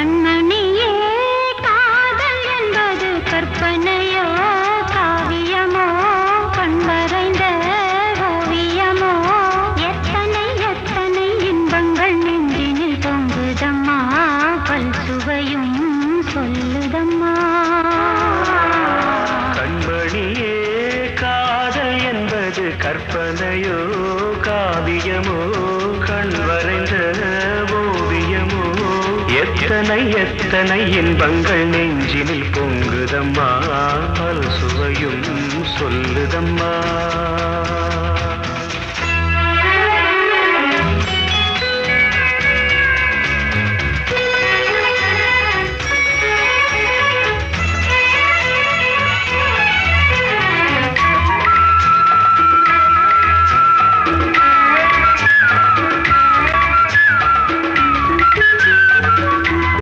கண்மணியே காதல் என்பது கற்பனையோ காவியமோ கண் வரைந்த ஓவியமோ எத்தனை எத்தனை இன்பங்கள் நெஞ்சினில் பொங்குதம்மா பல் சுவையும் சொல்லுதம்மா கண்மணியே காதல் என்பது கற்பனையோ காவியமோ கண் வரைந்த ஓவியமோ எத்தனை எத்தனை இன்பங்கள் நெஞ்சினில் பொங்குதம்மா பல் சுவையும் சொல்லுதம்மா